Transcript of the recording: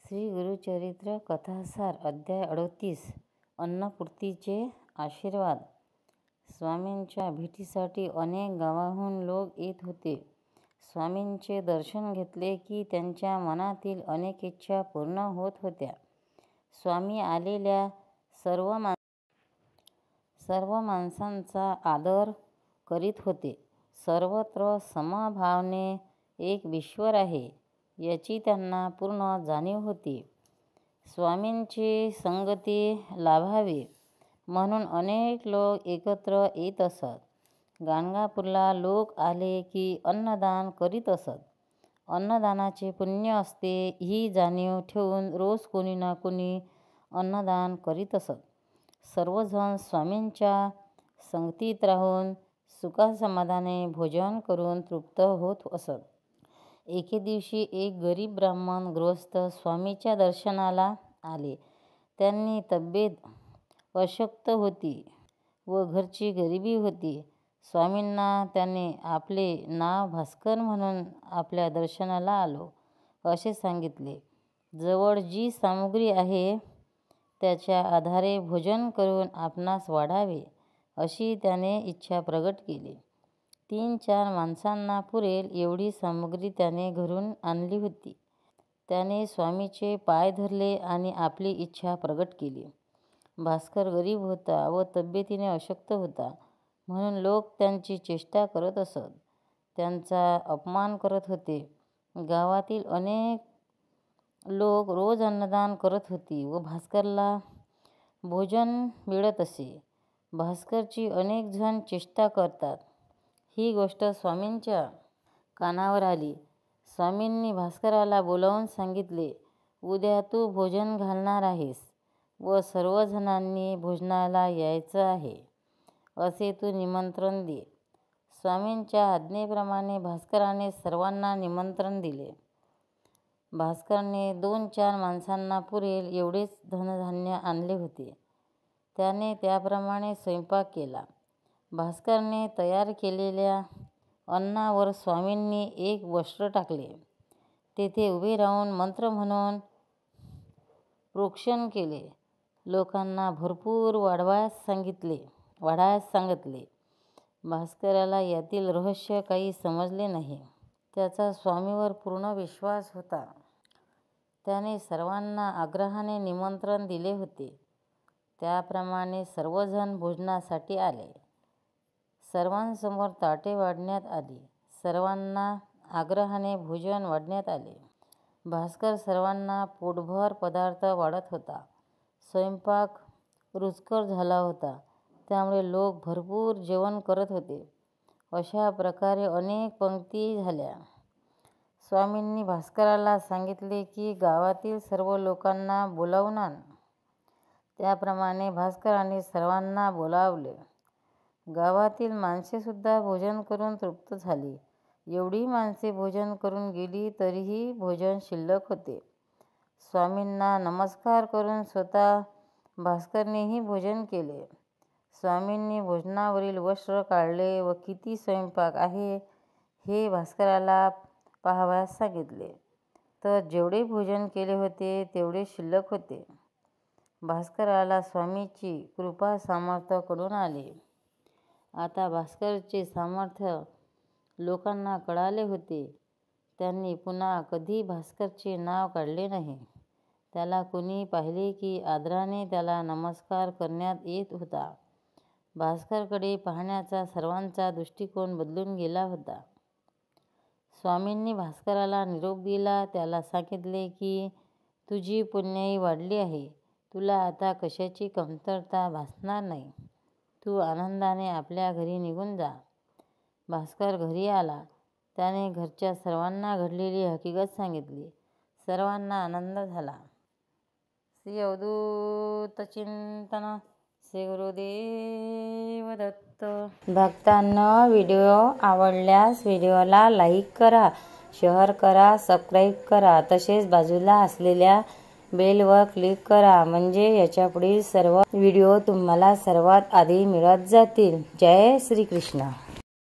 श्री गुरुचरित्र कथासार अध्याय 38 अन्नपूर्तीचे आशीर्वाद। स्वामींच्या भेटीसाठी अनेक गावाहून लोक येत होते। स्वामींचे दर्शन घेतले की त्यांच्या मनातील अनेक इच्छा पूर्ण होत होत्या। स्वामी आलेल्या सर्व माणसांचा आदर करीत होते। सर्वत्र समभावाने एक ईश्वर आहे याची त्यांना पूर्ण जाणीव होती। स्वामींची संगती लाभावी म्हणून अनेक लोक एकत्र येत असत। गाणगापूरला लोक आले की अन्नदान करीत असत। अन्नदानाचे पुण्य असते ही जाणीव ठेवून रोज कोणी ना कोणी अन्नदान करीत असत। सर्वजण स्वामींच्या संगतीत राहून सुखासमाधाने भोजन करून तृप्त होत असत। एके दिवशी एक गरीब ब्राह्मण गृहस्थ स्वामीच्या दर्शनाला आले। त्यांनी तब्येत अशक्त होती व घरची गरिबी होती। स्वामींना त्याने आपले नाव भास्कर म्हणून आपल्या दर्शनाला आलो असे सांगितले। जवळ जी सामुग्री आहे त्याच्या आधारे भोजन करून आपणास वाढावे अशी त्याने इच्छा प्रगट केली। 3-4 माणसांना पुरेल एवढी सामुग्री त्याने घरून आणली होती। त्याने स्वामीचे पाय धरले आणि आपली इच्छा प्रगट केली। भास्कर गरीब होता व तब्येतीने अशक्त होता म्हणून लोक त्यांची चेष्टा करत असत, त्यांचा अपमान करत होते। गावातील अनेक लोक रोज अन्नदान करत होती व भास्करला भोजन मिळत असे। भास्करची अनेक जण चेष्टा करतात ही गोष्ट स्वामींच्या कानावर आली। स्वामींनी भास्कराला बोलावून सांगितले, उद्या तू भोजन घालणार आहेस व सर्वजणांनी भोजनाला यायचं आहे असे तू निमंत्रण दे। स्वामींच्या आज्ञेप्रमाणे भास्कराने सर्वांना निमंत्रण दिले। भास्करने 2-4 माणसांना पुरेल एवढेच धनधान्य आणले होते। त्याने त्याप्रमाणे स्वयंपाक केला। भास्करने तयार केलेल्या अन्नावर स्वामींनी एक वस्त्र टाकले। तेथे उभे राहून मंत्र म्हणून प्रोक्षण केले। लोकांना भरपूर वाढावयास सांगितले। भास्कराला यातील रहस्य काही समजले नाही। त्याचा स्वामीवर पूर्ण विश्वास होता। त्याने सर्वांना आग्रहाने निमंत्रण दिले होते। त्याप्रमाणे सर्वजण भोजनासाठी आले। सर्वांसमोर ताटे वाढण्यात आली। सर्वांना आग्रहाने भोजन वाढण्यात आले। भास्कर सर्वांना पोटभर पदार्थ वाढत होता। स्वयंपाक रुचकर झाला होता त्यामुळे लोक भरपूर जेवण करत होते। अशा प्रकारे अनेक पंक्ती झाल्या। स्वामींनी भास्कराला सांगितले की गावातील सर्व लोकांना बोलावून आण। त्याप्रमाणे भास्कराने सर्वांना बोलावले। गावातील माणसे सुद्धा भोजन करून तृप्त झाली। एवढी माणसे भोजन करून गेली तरीही भोजन शिल्लक होते। स्वामींना नमस्कार करून स्वतः भास्करनेही भोजन केले। स्वामींनी भोजनावरील वस्त्र काढले व किती स्वयंपाक आहे हे भास्कराला पाहावयास सांगितले तर जेवढे भोजन केले होते तेवढे शिल्लक होते। भास्कराला स्वामीची कृपा सामर्थ्य कडून आले। आता भास्करचे सामर्थ्य लोकांना कळाले होते। त्यांनी पुन्हा कधी भास्करचे नाव काढले नाही। त्याला कुणी पाहिले की आदराने त्याला नमस्कार करण्यात येत होता। भास्करकडे पाहण्याचा सर्वांचा दृष्टिकोन बदलून गेला होता। स्वामींनी भास्कराला निरोप दिला। त्याला सांगितले की तुझी पुण्याई वाढली आहे। तुला आता कशाची कमतरता भासणार नाही। तू आनंदाने आपल्या घरी निघून जा। भास्कर घरी आला। त्याने घरच्या सर्वांना घडलेली हकीकत सांगितली। सर्वांना आनंद झाला। श्री अवधूत चिंतन श्री गुरुदेव दत्त। भक्तांनो, व्हिडिओ आवडल्यास व्हिडिओला लाईक करा, शेअर करा, सबस्क्राईब करा, तसेच बाजूला असलेल्या बेलवर क्लिक करा म्हणजे याच्या पुढील सर्व व्हिडिओ तुम्हाला सर्वात आधी मिळत जातील। जय श्री कृष्ण।